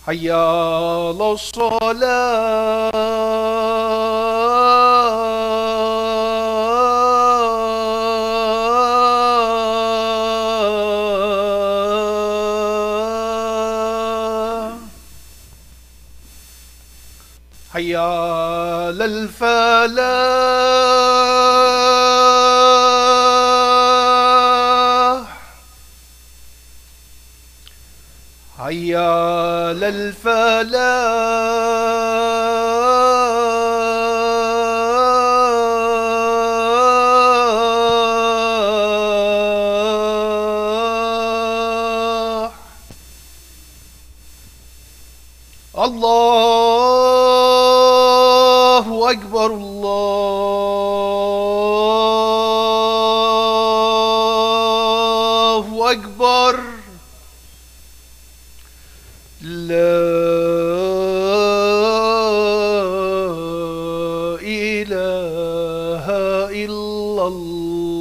حي على الصلاة حي على الفلاح حي على الفلاح. الله أكبر الله أكبر لا إله إلا الله.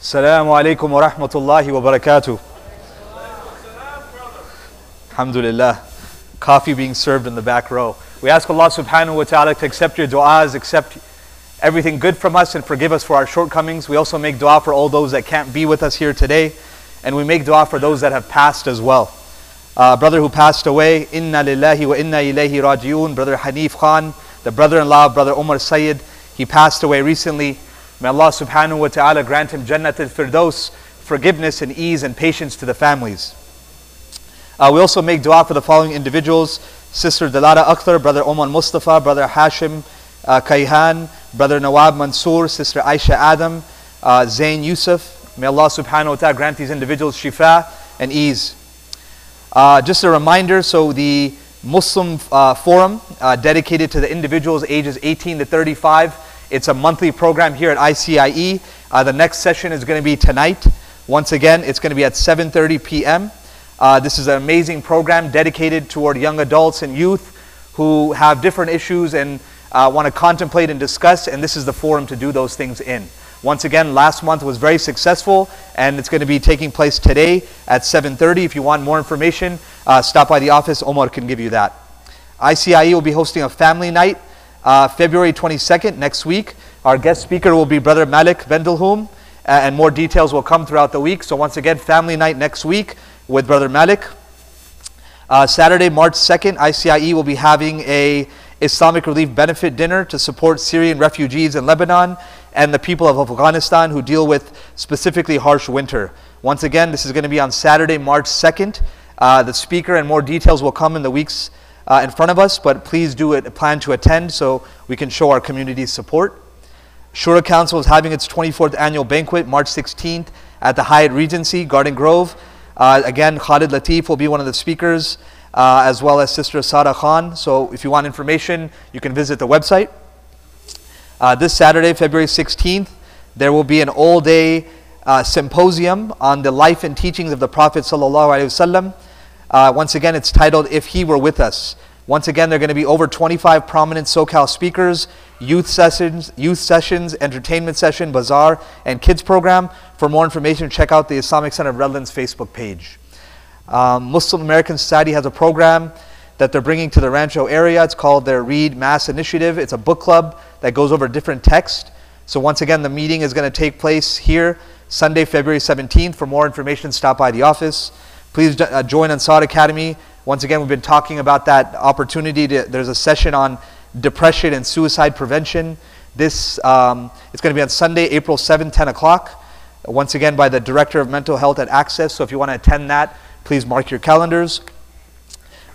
Assalamu alaikum wa rahmatullahi wa barakatuh. Alhamdulillah. Coffee being served in the back row. We ask Allah subhanahu wa ta'ala to accept your du'as, accept everything good from us and forgive us for our shortcomings. We also make dua for all those that can't be with us here today. And we make dua for those that have passed as well. Brother who passed away, inna lillahi wa inna ilayhi raji'un, Brother Hanif Khan, the brother-in-law of Brother Umar Sayyid, he passed away recently. May Allah subhanahu wa ta'ala grant him Jannat al-Firdaus, forgiveness and ease and patience to the families. We also make dua for the following individuals: Sister Dalada Akhtar, Brother Oman Mustafa, Brother Hashim Kayhan, Brother Nawab Mansoor, Sister Aisha Adam, Zain Yusuf. May Allah subhanahu wa ta'ala grant these individuals shifa and ease. Just a reminder, so the Muslim Forum dedicated to the individuals ages 18 to 35, it's a monthly program here at ICIE. The next session is going to be tonight. Once again, it's going to be at 7:30 p.m. This is an amazing program dedicated toward young adults and youth who have different issues and want to contemplate and discuss, and this is the forum to do those things in. Once again, last month was very successful, and it's going to be taking place today at 7:30. If you want more information, stop by the office. Omar can give you that. ICIE will be hosting a family night February 22nd, next week. Our guest speaker will be Brother Malik Vendelhoom, and more details will come throughout the week. So once again, family night next week with Brother Malik. Saturday, March 2nd, ICIE will be having a Islamic Relief Benefit Dinner to support Syrian refugees in Lebanon and the people of Afghanistan who deal with specifically harsh winter. Once again, this is going to be on Saturday, March 2nd. The speaker and more details will come in the weeks in front of us, but please do plan to attend so we can show our community's support. Shura Council is having its 24th annual banquet March 16th at the Hyatt Regency, Garden Grove. Again, Khalid Latif will be one of the speakers, as well as Sister Sada Khan. So if you want information, you can visit the website. This Saturday, February 16th, there will be an all-day symposium on the life and teachings of the Prophet ﷺ. Once again, it's titled, If He Were With Us. Once again, there are going to be over 25 prominent SoCal speakers, youth sessions, entertainment session, bazaar, and kids program. For more information, check out the Islamic Center of Redlands Facebook page. Muslim American Society has a program that they're bringing to the Rancho area. It's called their Read Mass Initiative. It's a book club that goes over different texts. So once again, the meeting is going to take place here Sunday, February 17th. For more information, stop by the office. Please join Ansar Academy. Once again, we've been talking about that opportunity. There's a session on depression and suicide prevention. It's going to be on Sunday, April 7th, 10 o'clock. Once again, by the Director of Mental Health at Access. So if you want to attend that, please mark your calendars.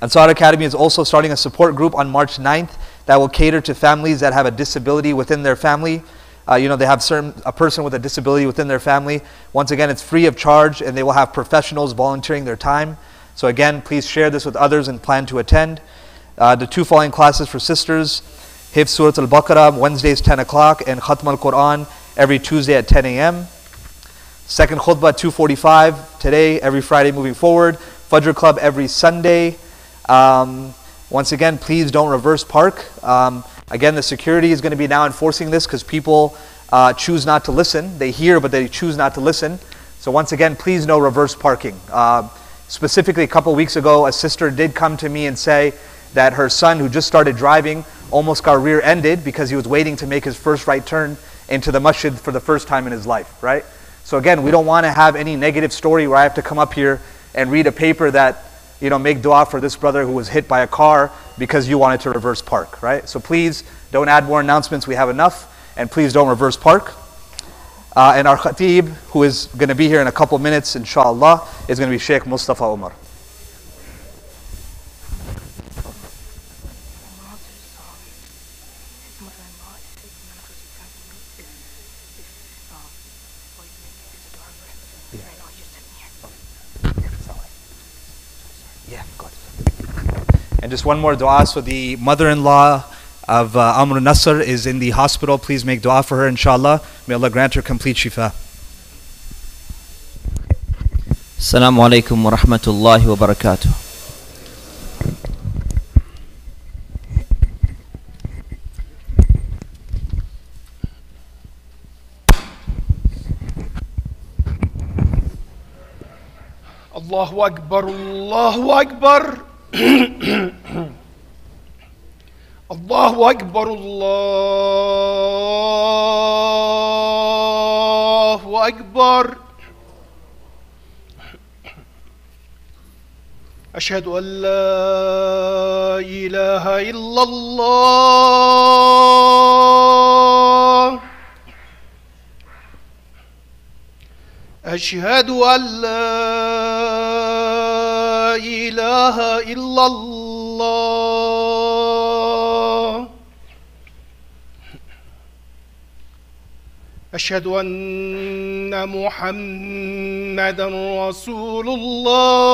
Ansar Academy is also starting a support group on March 9th that will cater to families that have a disability within their family. They have a person with a disability within their family. Once again, it's free of charge, and they will have professionals volunteering their time. So again, please share this with others and plan to attend. The two following classes for sisters: Hifz Surat al-Baqarah, Wednesdays 10 o'clock, and Khatm al-Quran every Tuesday at 10 a.m. Second khutbah 2:45 today, every Friday moving forward. Fajr Club every Sunday. Once again, please don't reverse park. Again, the security is going to be now enforcing this because people choose not to listen. They hear, but they choose not to listen. So once again, please no reverse parking. Specifically, a couple weeks ago, a sister did come to me and say that her son, who just started driving, almost got rear-ended because he was waiting to make his first right turn into the masjid for the first time in his life, right? So again, we don't want to have any negative story where I have to come up here and read a paper that, make dua for this brother who was hit by a car because you wanted to reverse park, right? So please don't add more announcements. We have enough. And please don't reverse park. And our khatib, who is going to be here in a couple minutes, inshallah, is going to be Sheikh Mustafa Umar. And just one more dua. So the mother-in-law of Amr Nasr is in the hospital. Please make dua for her, inshallah. May Allah grant her complete shifa. Assalamu alaikum wa rahmatullahi wa barakatuh. الله أكبر الله أكبر الله أكبر الله أكبر أشهد أن لا إله إلا الله أشهد أن لا إله إلا الله أشهد أن محمدًا رسول الله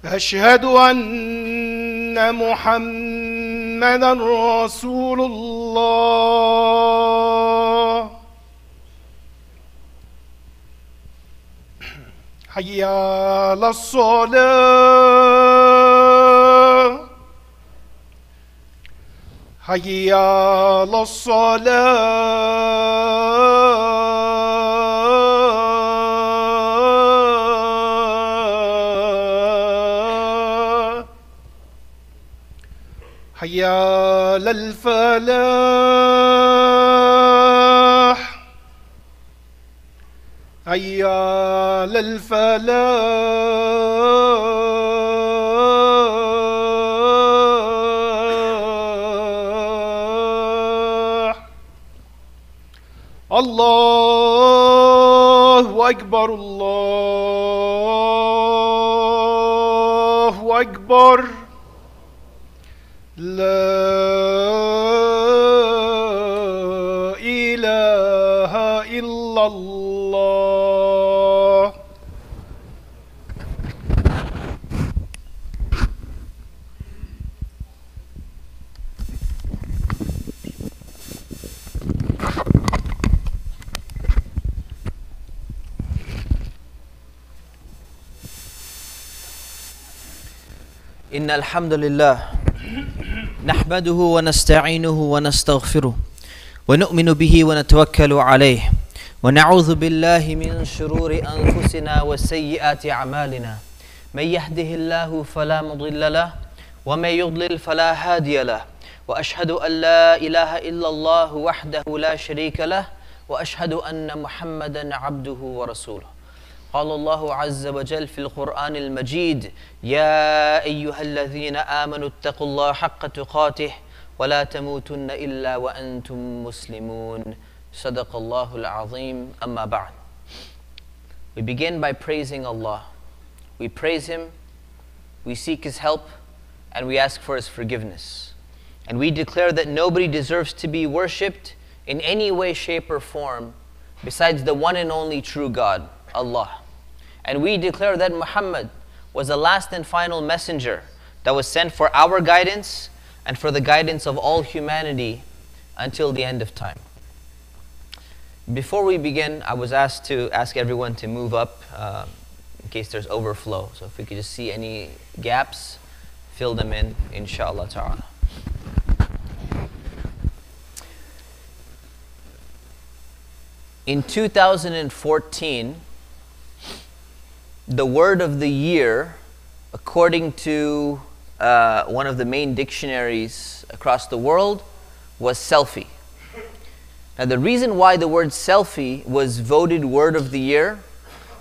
أشهد أن محمدًا رسول الله حي على الصلاة حي على الصلاة حي على الفلاح حي على الفلاح الله أكبر الله أكبر لا إله إلا الله. إن الحمد لله نحمده ونستعينه ونستغفره ونؤمن به ونتوكل عليه ونعوذ بالله من شرور أنفسنا وسيئات أعمالنا من يهده الله فلا مضل له ومن يضلل فلا هادي له وأشهد أن لا إله إلا الله وحده لا شريك له وأشهد أن محمدا عبده ورسوله. قال الله عز وجل في القرآن المجيد يا أيها الذين آمنوا اتقوا الله حق تقاته ولا تموتن إلا وأنتم مسلمون. صدق الله العظيم. أما بعد. We begin by praising Allah. We praise Him, we seek His help, and we ask for His forgiveness. And we declare that nobody deserves to be worshipped in any way, shape, or form besides the one and only true God, Allah. And we declare that Muhammad was the last and final messenger that was sent for our guidance and for the guidance of all humanity until the end of time. Before we begin, I was asked to ask everyone to move up in case there's overflow. So if we could just see any gaps, fill them in, inshallah ta'ala. In 2014, the word of the year, according to one of the main dictionaries across the world, was selfie. Now the reason why the word selfie was voted word of the year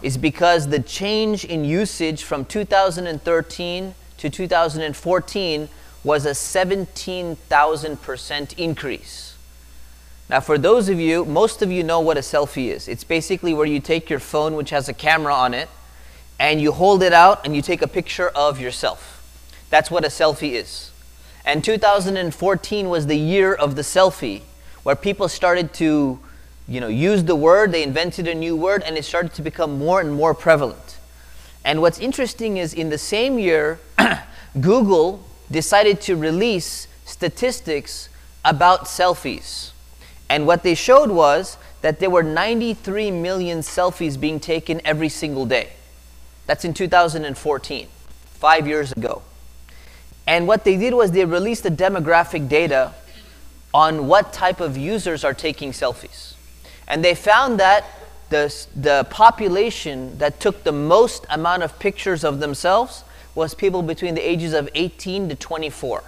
is because the change in usage from 2013 to 2014 was a 17,000% increase. Now for those of you, most of you know what a selfie is. It's basically where you take your phone, which has a camera on it, and you hold it out and you take a picture of yourself. That's what a selfie is. And 2014 was the year of the selfie, where people started to, use the word. They invented a new word, and it started to become more and more prevalent. And what's interesting is in the same year, Google decided to release statistics about selfies. And what they showed was that there were 93 million selfies being taken every single day. That's in 2014, 5 years ago. And what they did was they released the demographic data on what type of users are taking selfies. And they found that the population that took the most amount of pictures of themselves was people between the ages of 18 to 24.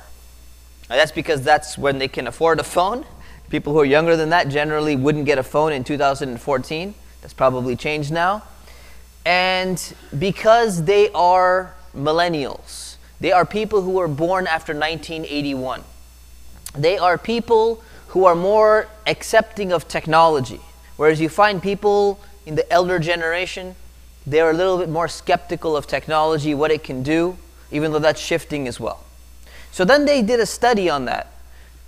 Now that's because that's when they can afford a phone. People who are younger than that generally wouldn't get a phone in 2014. That's probably changed now. And because they are millennials, they are people who were born after 1981. They are people who are more accepting of technology. Whereas you find people in the elder generation, they're a little bit more skeptical of technology, what it can do, even though that's shifting as well. So then they did a study on that,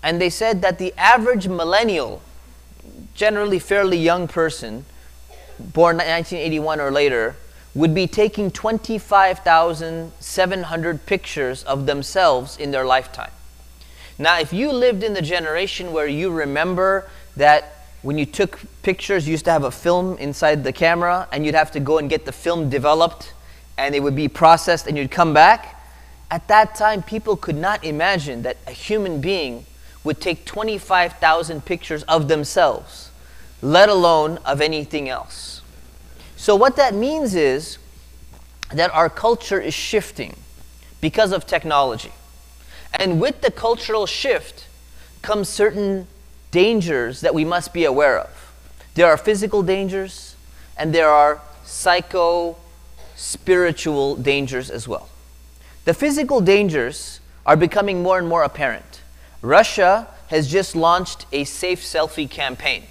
and they said that the average millennial, generally fairly young person, born 1981 or later, would be taking 25,700 pictures of themselves in their lifetime. Now, if you lived in the generation where you remember that when you took pictures, you used to have a film inside the camera, and you'd have to go and get the film developed, and it would be processed, and you'd come back. At that time, people could not imagine that a human being would take 25,000 pictures of themselves, let alone of anything else. So what that means is that our culture is shifting because of technology. And with the cultural shift comes certain dangers that we must be aware of. There are physical dangers, and there are psycho-spiritual dangers as well. The physical dangers are becoming more and more apparent. Russia has just launched a safe selfie campaign.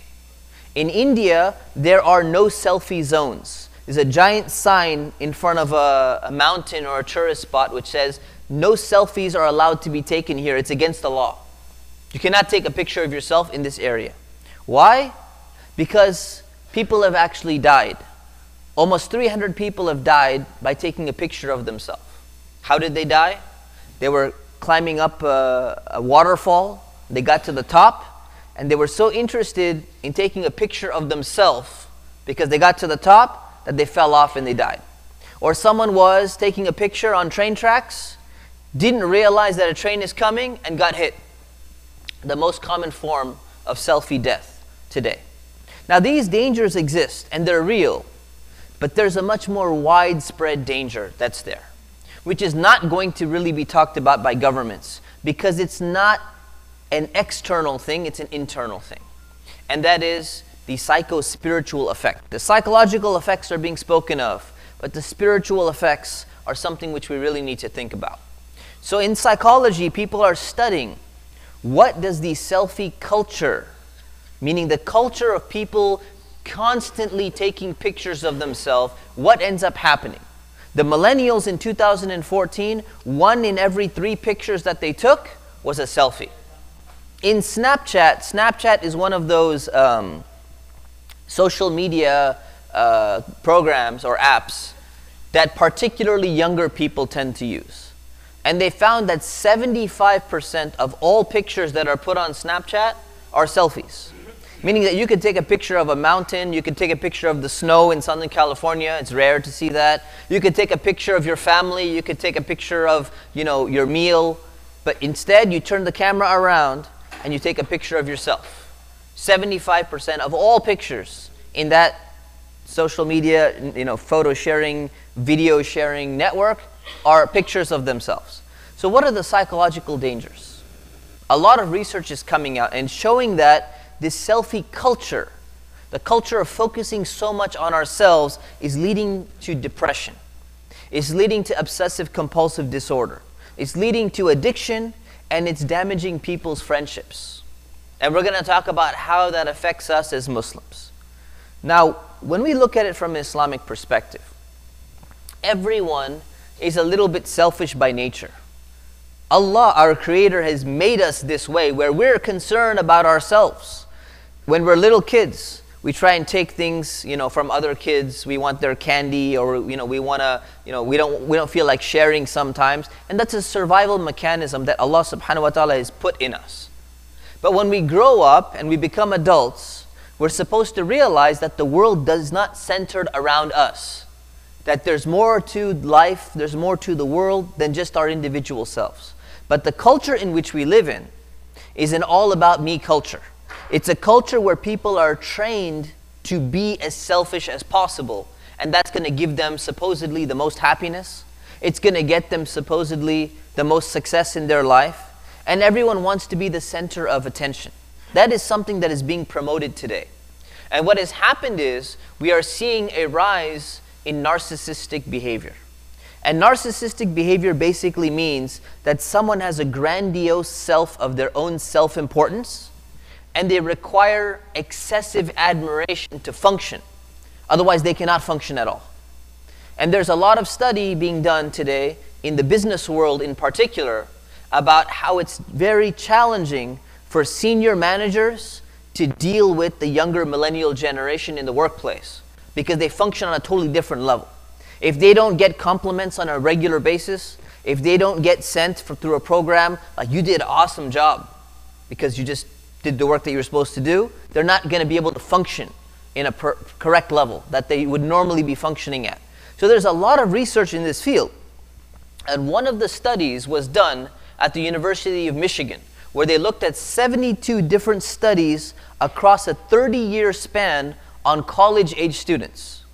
In India, there are no selfie zones. There's a giant sign in front of a mountain or a tourist spot which says, "No selfies are allowed to be taken here. It's against the law. You cannot take a picture of yourself in this area." Why? Because people have actually died. Almost 300 people have died by taking a picture of themselves. How did they die? They were climbing up a waterfall. They got to the top, and they were so interested in taking a picture of themselves because they got to the top that they fell off and they died. Or someone was taking a picture on train tracks, didn't realize that a train is coming, and got hit. The most common form of selfie death today. Now these dangers exist and they're real, but there's a much more widespread danger that's there, which is not going to really be talked about by governments because it's not an external thing, it's an internal thing. And that is the psycho-spiritual effect. The psychological effects are being spoken of, but the spiritual effects are something which we really need to think about. So in psychology, people are studying what does the selfie culture, meaning the culture of people constantly taking pictures of themselves, what ends up happening? The millennials in 2014, 1 in every 3 pictures that they took was a selfie. In Snapchat is one of those social media programs or apps that particularly younger people tend to use. And they found that 75% of all pictures that are put on Snapchat are selfies. Meaning that you could take a picture of a mountain, you could take a picture of the snow in Southern California, it's rare to see that. You could take a picture of your family, you could take a picture of, your meal, but instead you turn the camera around and you take a picture of yourself. 75% of all pictures in that social media, photo sharing, video sharing network are pictures of themselves. So what are the psychological dangers? A lot of research is coming out and showing that this selfie culture, the culture of focusing so much on ourselves, is leading to depression. It's leading to obsessive compulsive disorder. It's leading to addiction, and it's damaging people's friendships. And we're going to talk about how that affects us as Muslims. Now, when we look at it from an Islamic perspective, everyone is a little bit selfish by nature. Allah, our Creator, has made us this way where we're concerned about ourselves. When we're little kids, we try and take things, from other kids. We want their candy, or we don't feel like sharing sometimes, and that's a survival mechanism that Allah subhanahu wa ta'ala has put in us. But when we grow up and we become adults, we're supposed to realize that the world does not center around us. That there's more to life, there's more to the world than just our individual selves. But the culture in which we live in is an all about me culture. It's a culture where people are trained to be as selfish as possible, and that's going to give them supposedly the most happiness. It's going to get them supposedly the most success in their life, and everyone wants to be the center of attention. That is something that is being promoted today. And what has happened is we are seeing a rise in narcissistic behavior. And narcissistic behavior basically means that someone has a grandiose self of their own self-importance, and they require excessive admiration to function. Otherwise, they cannot function at all. And there's a lot of study being done today in the business world in particular about how it's very challenging for senior managers to deal with the younger millennial generation in the workplace because they function on a totally different level. If they don't get compliments on a regular basis, if they don't get sent through a program like you did an awesome job because you just did the work that you were supposed to do, they're not going to be able to function in a correct level that they would normally be functioning at. So there's a lot of research in this field. And one of the studies was done at the University of Michigan, where they looked at 72 different studies across a 30-year span on college-age students.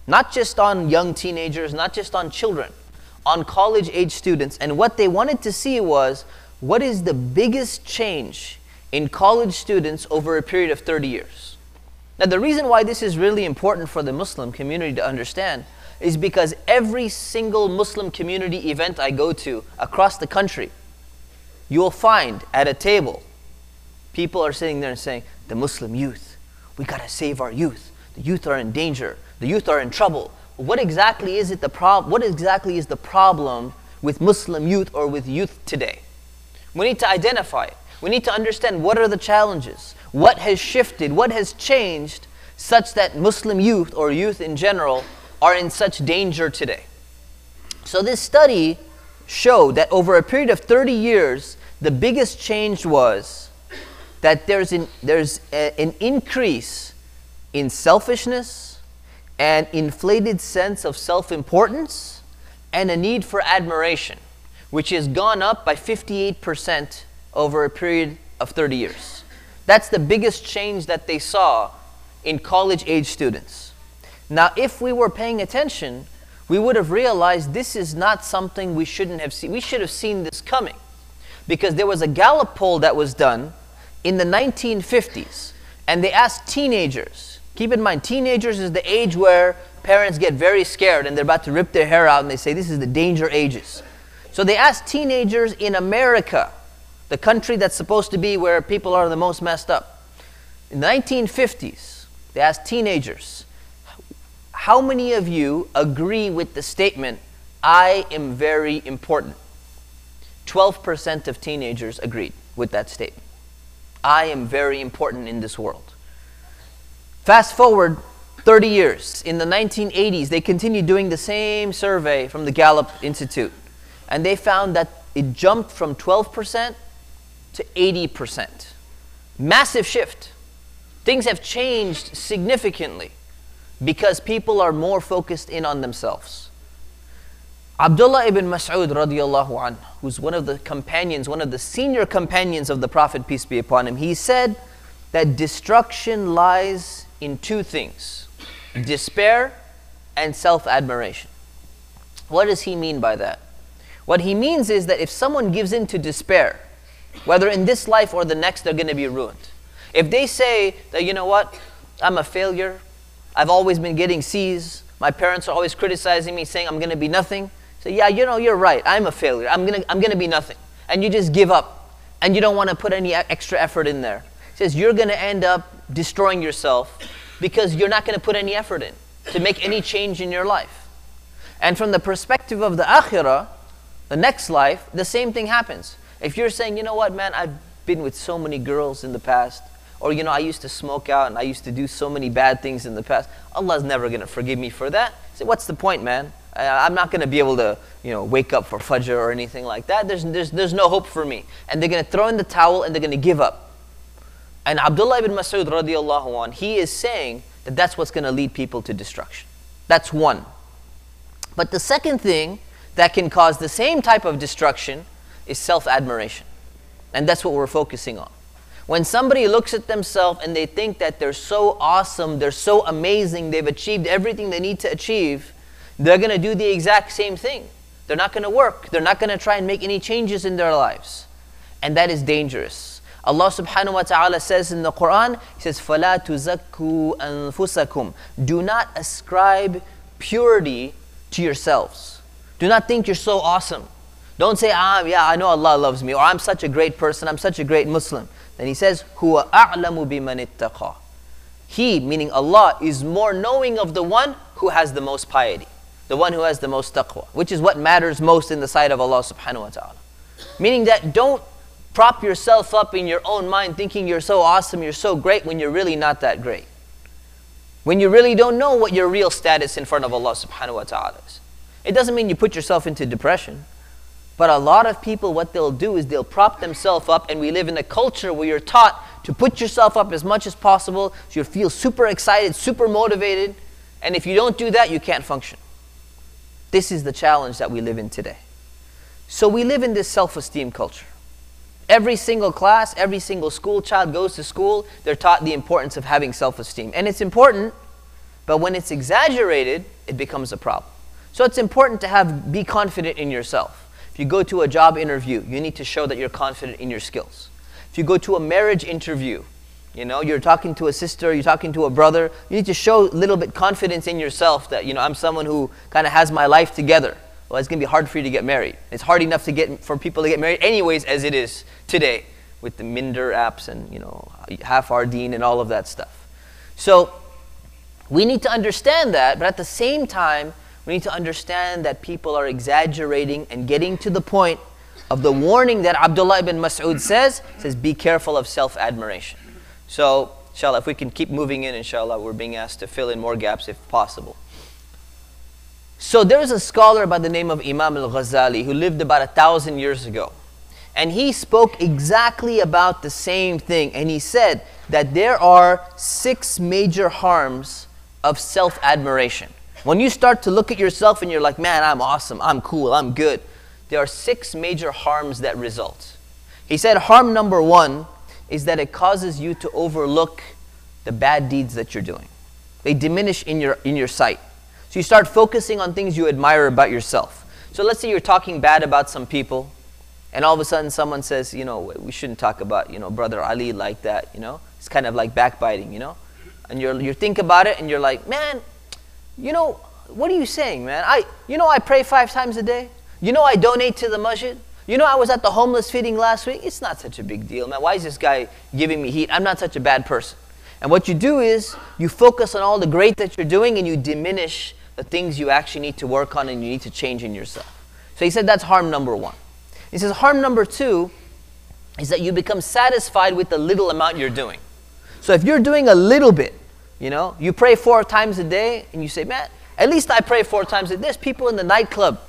Not just on young teenagers, not just on children, on college-age students. And what they wanted to see was, what is the biggest change in college students over a period of 30 years? Now, the reason why this is really important for the Muslim community to understand is because every single Muslim community event I go to across the country, you will find at a table, people are sitting there and saying, the Muslim youth, we got to save our youth. The youth are in danger. The youth are in trouble. What exactly is it what exactly is the problem with Muslim youth or with youth today? We need to identify it. We need to understand what are the challenges, what has shifted, what has changed such that Muslim youth or youth in general are in such danger today. So this study showed that over a period of 30 years, the biggest change was that there's an increase in selfishness, an inflated sense of self-importance, and a need for admiration, which has gone up by 58% over a period of 30 years. That's the biggest change that they saw in college-age students. Now, if we were paying attention, we would have realized this is not something we shouldn't have seen. We should have seen this coming, because there was a Gallup poll that was done in the 1950s, and they asked teenagers. Keep in mind, teenagers is the age where parents get very scared and they're about to rip their hair out, and they say this is the danger ages. So they asked teenagers in America, the country that's supposed to be where people are the most messed up. In the 1950s, they asked teenagers, how many of you agree with the statement, I am very important? 12% of teenagers agreed with that statement. I am very important in this world. Fast forward 30 years. In the 1980s, they continued doing the same survey from the Gallup Institute. And they found that it jumped from 12% to 80%. Massive shift. Things have changed significantly because people are more focused in on themselves. Abdullah ibn Mas'ud radiallahu anhu, who's one of the companions, one of the senior companions of the Prophet, peace be upon him, he said that destruction lies in two things: despair and self-admiration. What does he mean by that? What he means is that if someone gives in to despair, whether in this life or the next, they're going to be ruined. If they say that, you know what, I'm a failure, I've always been getting C's, my parents are always criticizing me, saying I'm going to be nothing. So yeah, you know, you're right, I'm a failure, I'm going to be nothing. And you just give up, and you don't want to put any extra effort in there. He says you're going to end up destroying yourself because you're not going to put any effort in to make any change in your life. And from the perspective of the akhirah, the next life, the same thing happens. If you're saying, you know what, man, I've been with so many girls in the past, or, you know, I used to smoke out and I used to do so many bad things in the past, Allah's never going to forgive me for that. So what's the point, man? I'm not going to be able to, you know, wake up for Fajr or anything like that. There's no hope for me. And they're going to throw in the towel and they're going to give up. And Abdullah ibn Mas'ud radiallahu anh, he is saying that that's what's going to lead people to destruction. That's one. But the second thing that can cause the same type of destruction is self-admiration. And that's what we're focusing on. When somebody looks at themselves and they think that they're so awesome, they're so amazing, they've achieved everything they need to achieve, they're going to do the exact same thing. They're not going to work. They're not going to try and make any changes in their lives. And that is dangerous. Allah subhanahu wa ta'ala says in the Quran, He says, فَلَا تُزَكُّوا أَنفُسَكُمْ. Do not ascribe purity to yourselves. Do not think you're so awesome. Don't say, yeah, I know Allah loves me, or I'm such a great person, I'm such a great Muslim. Then He says, هُوَ أَعْلَمُ بِمَنِ اتَّقَى. He, meaning Allah, is more knowing of the one who has the most piety, the one who has the most taqwa, which is what matters most in the sight of Allah subhanahu wa ta'ala. Meaning that don't prop yourself up in your own mind thinking you're so awesome, you're so great, when you're really not that great. When you really don't know what your real status in front of Allah subhanahu wa ta'ala is. It doesn't mean you put yourself into depression. But a lot of people, what they'll do is they'll prop themselves up, and we live in a culture where you're taught to put yourself up as much as possible, so you feel super excited, super motivated, and if you don't do that, you can't function. This is the challenge that we live in today. So we live in this self-esteem culture. Every single class, every single school child goes to school, they're taught the importance of having self-esteem. And it's important, but when it's exaggerated, it becomes a problem. So it's important to be confident in yourself. If you go to a job interview, you need to show that you're confident in your skills. If you go to a marriage interview, you're talking to a sister, you're talking to a brother, you need to show a little bit confidence in yourself that, I'm someone who kind of has my life together. Well, it's going to be hard for you to get married. It's hard enough for people to get married anyways as it is today with the Minder apps and, Half Our Deen and all of that stuff. So we need to understand that, but at the same time, we need to understand that people are exaggerating and getting to the point of the warning that Abdullah ibn Mas'ud says, be careful of self-admiration. So, inshallah, if we can keep moving in, inshallah, we're being asked to fill in more gaps if possible. So there was a scholar by the name of Imam al-Ghazali who lived about 1,000 years ago. And he spoke exactly about the same thing. And he said that there are 6 major harms of self-admiration. When you start to look at yourself and you're like, man, I'm awesome, I'm cool, I'm good. There are 6 major harms that result. He said harm number 1 is that it causes you to overlook the bad deeds that you're doing. They diminish in your sight. So you start focusing on things you admire about yourself. So let's say you're talking bad about some people, and all of a sudden someone says, we shouldn't talk about, Brother Ali like that, It's kind of like backbiting, And you think about it and you're like, man, what are you saying, man? I pray 5 times a day. I donate to the masjid. I was at the homeless feeding last week. It's not such a big deal, man. Why is this guy giving me heat? I'm not such a bad person. And what you do is you focus on all the great that you're doing and you diminish the things you actually need to work on and you need to change in yourself. So he said that's harm number 1. He says harm number 2 is that you become satisfied with the little amount you're doing. So if you're doing a little bit, you pray 4 times a day and you say, man, at least I pray 4 times a day. There's people in the nightclub.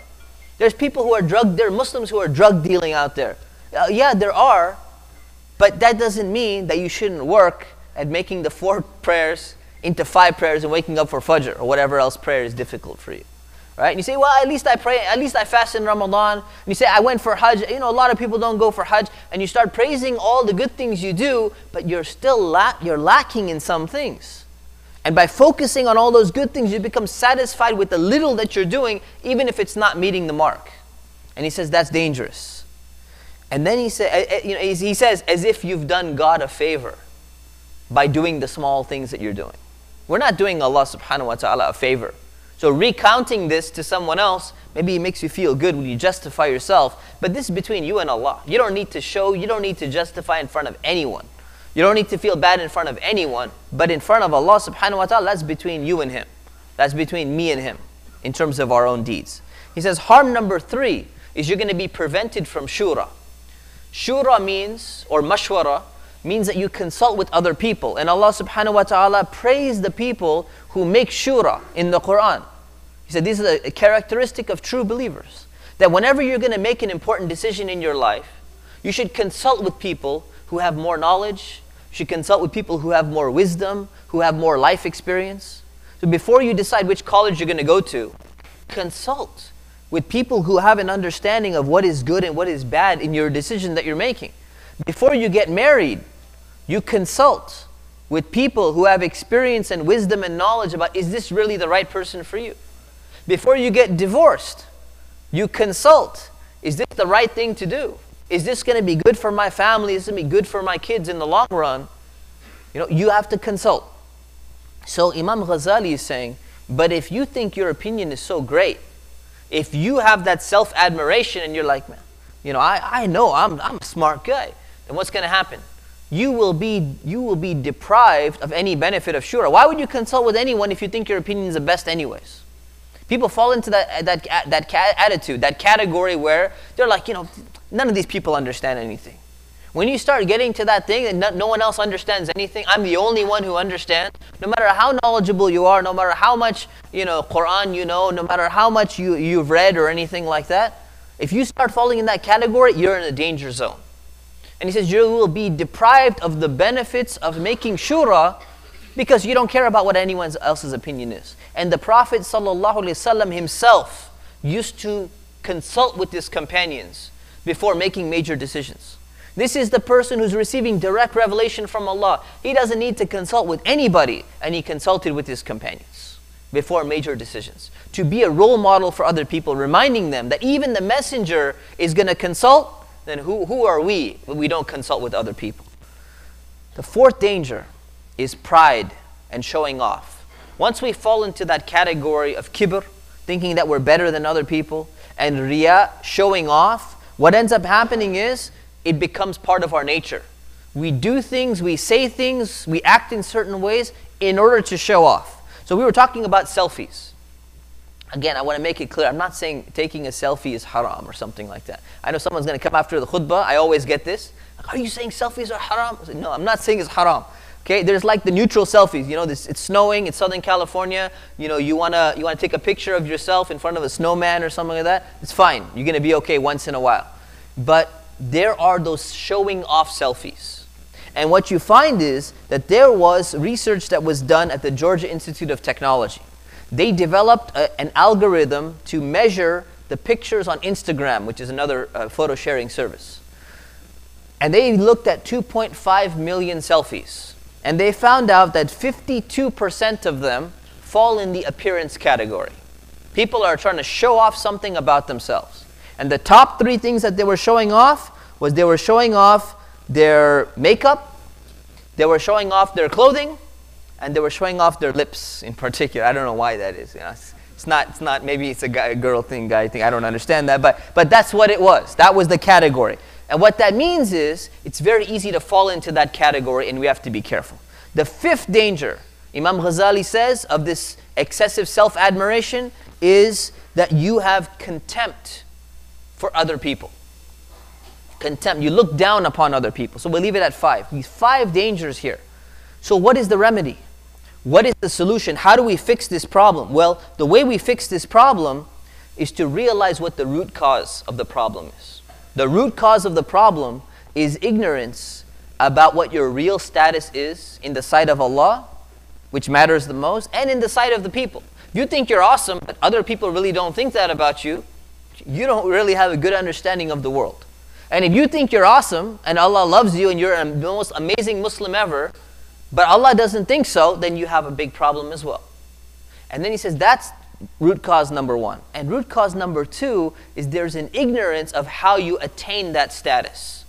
There's people who are there are Muslims who are drug dealing out there. Yeah, there are, but that doesn't mean that you shouldn't work at making the 4 prayers into 5 prayers and waking up for Fajr or whatever else prayer is difficult for you. Right? And you say, well, at least I pray, at least I fast in Ramadan. And you say, I went for Hajj. A lot of people don't go for Hajj. And you start praising all the good things you do, but you're still lacking in some things. And by focusing on all those good things, you become satisfied with the little that you're doing, even if it's not meeting the mark. And he says that's dangerous. And then he says, as if you've done God a favor by doing the small things that you're doing. We're not doing Allah subhanahu wa ta'ala a favor. So recounting this to someone else, maybe it makes you feel good when you justify yourself, but this is between you and Allah. You don't need to show, you don't need to justify in front of anyone. You don't need to feel bad in front of anyone, but in front of Allah subhanahu wa ta'ala, that's between you and Him. That's between me and Him in terms of our own deeds. He says harm number 3 is you're going to be prevented from shura. Shura means, or mashwara, means that you consult with other people. And Allah subhanahu wa ta'ala praised the people who make shura in the Quran. He said this is a characteristic of true believers. That whenever you're going to make an important decision in your life, you should consult with people who have more knowledge. You should consult with people who have more wisdom, who have more life experience. So before you decide which college you're going to go to, consult with people who have an understanding of what is good and what is bad in your decision that you're making. Before you get married, You consult with people who have experience and wisdom and knowledge about, is this really the right person for you? Before you get divorced, you consult, is this the right thing to do? Is this going to be good for my family? Is this going to be good for my kids in the long run? You know, you have to consult. So Imam Ghazali is saying, but if you think your opinion is so great, if you have that self-admiration and you're like, man, you know, I know I'm a smart guy, then what's going to happen? You will be deprived of any benefit of shura. Why would you consult with anyone if you think your opinion is the best anyways? People fall into that attitude, that category where they're like, you know, none of these people understand anything. When you start getting to that thing and no one else understands anything, I'm the only one who understands, no matter how knowledgeable you are, no matter how much, you know, Quran you know, no matter how much you've read or anything like that, if you start falling in that category, you're in a danger zone. And he says you will be deprived of the benefits of making shura because you don't care about what anyone else's opinion is. And the Prophet ﷺ himself used to consult with his companions before making major decisions. This is the person who's receiving direct revelation from Allah. He doesn't need to consult with anybody, and he consulted with his companions before major decisions. To be a role model for other people, reminding them that even the messenger is going to consult, then who are we when we don't consult with other people? The fourth danger is pride and showing off. Once we fall into that category of kibr, thinking that we're better than other people, and riya, showing off, what ends up happening is it becomes part of our nature. We do things, we say things, we act in certain ways in order to show off. So we were talking about selfies. Again, I want to make it clear, I'm not saying taking a selfie is haram or something like that. I know someone's going to come after the khutbah, I always get this. Like, are you saying selfies are haram? I said, no, I'm not saying it's haram. Okay, there's like the neutral selfies. You know, it's snowing, it's Southern California. You know, you wanna take a picture of yourself in front of a snowman or something like that. It's fine. You're gonna be okay once in a while. But there are those showing off selfies. And what you find is that there was research that was done at the Georgia Institute of Technology. They developed an algorithm to measure the pictures on Instagram, which is another photo sharing service. And they looked at 2.5 million selfies. And they found out that 52% of them fall in the appearance category. People are trying to show off something about themselves. And the top three things that they were showing off was they were showing off their makeup, they were showing off their clothing, and they were showing off their lips in particular. I don't know why that is. You know, it's not. Maybe it's a girl thing, guy thing. I don't understand that, but that's what it was. That was the category. And what that means is it's very easy to fall into that category, and we have to be careful. The fifth danger, Imam Ghazali says, of this excessive self-admiration is that you have contempt for other people. Contempt. You look down upon other people. So we'll leave it at five. These 5 dangers here. So what is the remedy? What is the solution? How do we fix this problem? Well, the way we fix this problem is to realize what the root cause of the problem is. The root cause of the problem is ignorance about what your real status is in the sight of Allah, which matters the most, and in the sight of the people. You think you're awesome, but other people really don't think that about you. You don't really have a good understanding of the world. And if you think you're awesome, and Allah loves you, and you're the most amazing Muslim ever, but Allah doesn't think so, then you have a big problem as well. And then he says that's root cause number 1. And root cause number 2 is there's an ignorance of how you attain that status.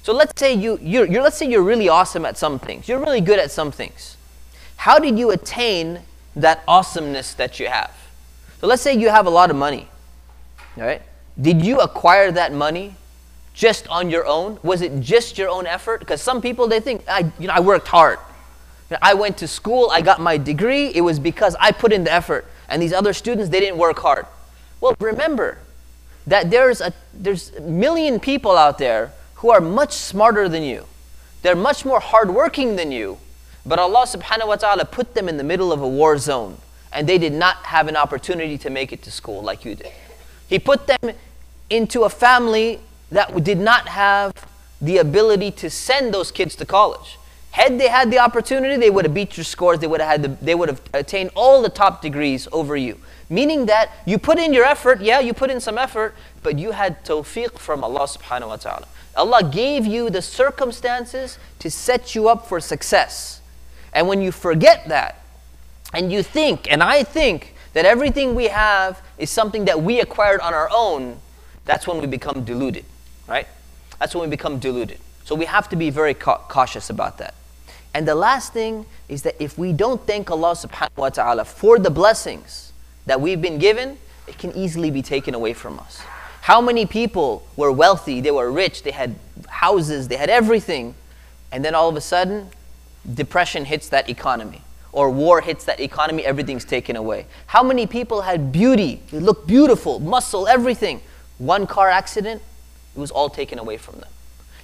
So let's say you're really awesome at some things. You're really good at some things. How did you attain that awesomeness that you have? So let's say you have a lot of money. All right? Did you acquire that money just on your own? Was it just your own effort? Because some people, they think, I worked hard. I went to school, I got my degree, it was because I put in the effort. And these other students, they didn't work hard. Well, remember that there's a million people out there who are much smarter than you. They're much more hardworking than you. But Allah subhanahu wa ta'ala put them in the middle of a war zone. And they did not have an opportunity to make it to school like you did. He put them into a family that did not have the ability to send those kids to college. Had they had the opportunity, they would have beat your scores. They would have attained all the top degrees over you. Meaning that you put in your effort, yeah, you put in some effort, but you had tawfiq from Allah subhanahu wa ta'ala. Allah gave you the circumstances to set you up for success. And when you forget that, and you think, and I think, that everything we have is something that we acquired on our own, that's when we become deluded, right? That's when we become deluded. So we have to be very cautious about that. And the last thing is that if we don't thank Allah subhanahu wa ta'ala for the blessings that we've been given, it can easily be taken away from us. How many people were wealthy, they were rich, they had houses, they had everything, and then all of a sudden, depression hits that economy, or war hits that economy, everything's taken away. How many people had beauty, they looked beautiful, muscle, everything. One car accident, it was all taken away from them.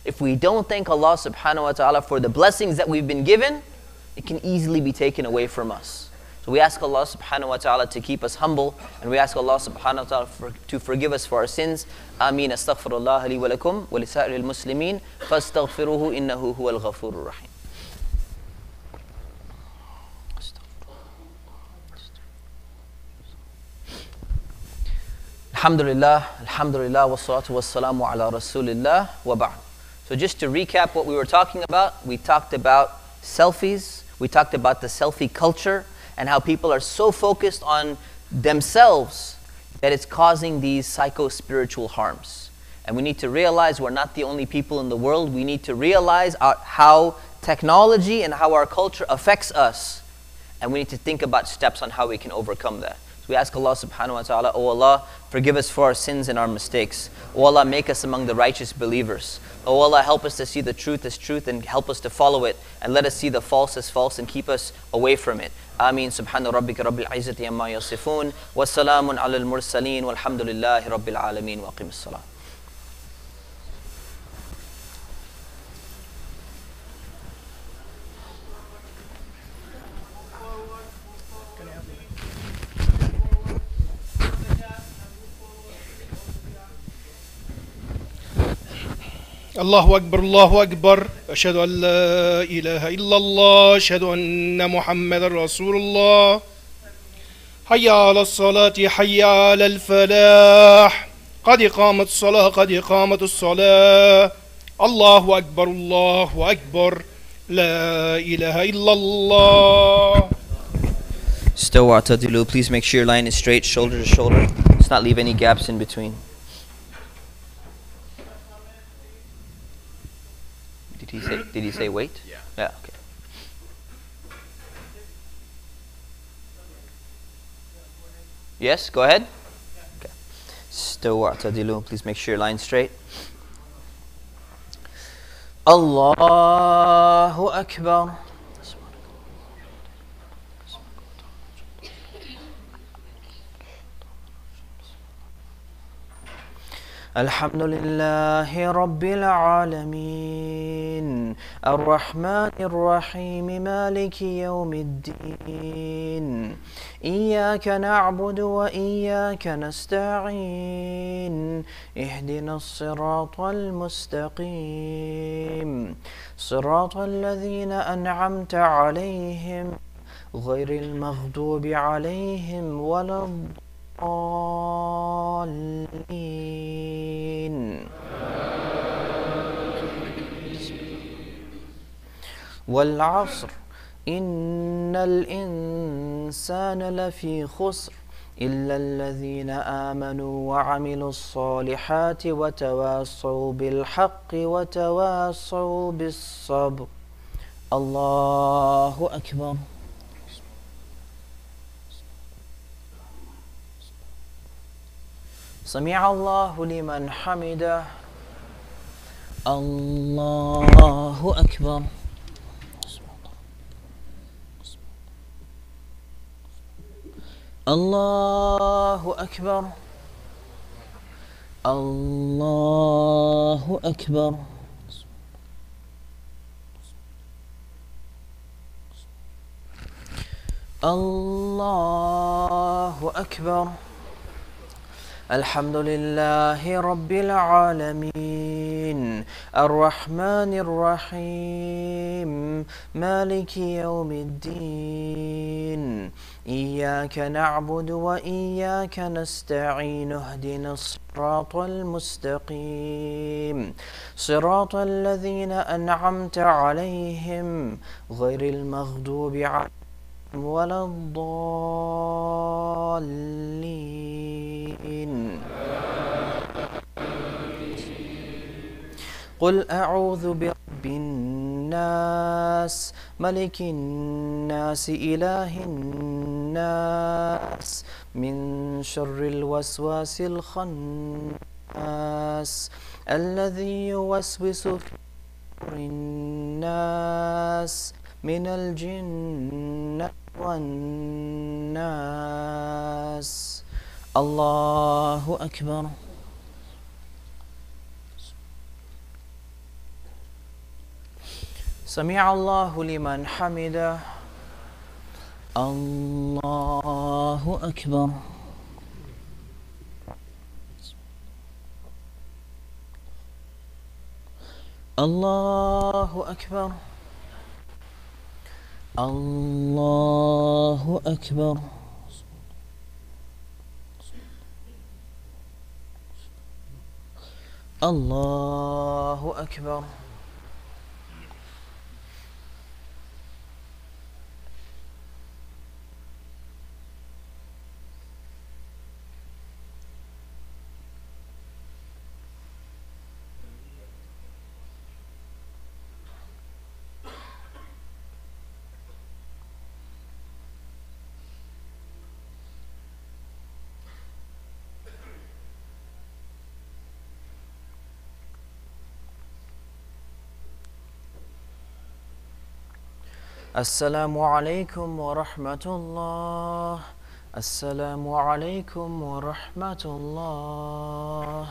If we don't thank Allah subhanahu wa ta'ala for the blessings that we've been given, it can easily be taken away from us. So we ask Allah subhanahu wa ta'ala to keep us humble, and we ask Allah subhanahu wa ta'ala to forgive us for our sins. Ameen. Astaghfirullah li wa lakum wa li sa'iril muslimin fastaghfiruhu innahu huwal ghafurur rahim. Alhamdulillah, alhamdulillah, wassalatu wassalamu ala rasulillah wa ba'd. So just to recap what we were talking about, we talked about selfies, we talked about the selfie culture, and how people are so focused on themselves that it's causing these psycho-spiritual harms. And we need to realize we're not the only people in the world. We need to realize how technology and how our culture affects us. And we need to think about steps on how we can overcome that. We ask Allah subhanahu wa ta'ala, oh Allah, forgive us for our sins and our mistakes. Oh Allah, make us among the righteous believers. Oh Allah, help us to see the truth as truth and help us to follow it. And let us see the false as false and keep us away from it. Ameen. Subhana rabbika rabbil izzati amma yasifun. Wa salamun ala al-mursaleen. Walhamdulillahi rabbil alameen. Wa aqim as-salam. الله أكبر الله أكبر أشهد أن لا إله إلا الله أشهد أن محمد رسول الله حي على الصلاة حي على الفلاح قد قامت الصلاة قد قامت الصلاة الله أكبر لا إله إلا الله. Stawa tadilu. Please make sure your line is straight, shoulder to shoulder. Let's not leave any gaps in between. Did he say wait? Yeah, okay. Yes, go ahead. Okay. Stawa tadilu. Please make sure your line is straight. Allahu Akbar. الحمد لله رب العالمين الرحمن الرحيم مالك يوم الدين إياك نعبد وإياك نستعين اهدنا الصراط المستقيم صراط الذين أنعمت عليهم غير المغضوب عليهم ولا الضالين والعصر إن الإنسان لفي خسر إلا الذين آمنوا وعملوا الصالحات وتواصوا بالحق وتواصوا بالصبر. الله أكبر. سمع الله لمن حمده. الله أكبر. الله أكبر. الله أكبر. الله أكبر. الحمد لله رب العالمين الرحمن الرحيم مالك يوم الدين إياك نعبد وإياك نستعين اهدنا الصراط المستقيم صراط الذين أنعمت عليهم غير المغضوب عليهم ولا الضالين قل أعوذ برب الناس ملك الناس إله الناس من شر الوسواس الخناس الذي يوسوس في صدور الناس من الجنة والناس الله أكبر سمع الله لمن حمده الله أكبر الله أكبر الله أكبر الله أكبر السلام عليكم ورحمة الله السلام عليكم ورحمة الله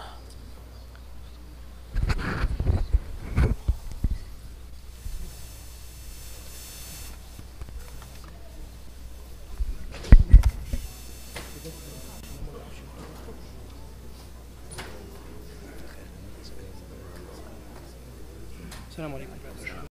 السلام عليكم.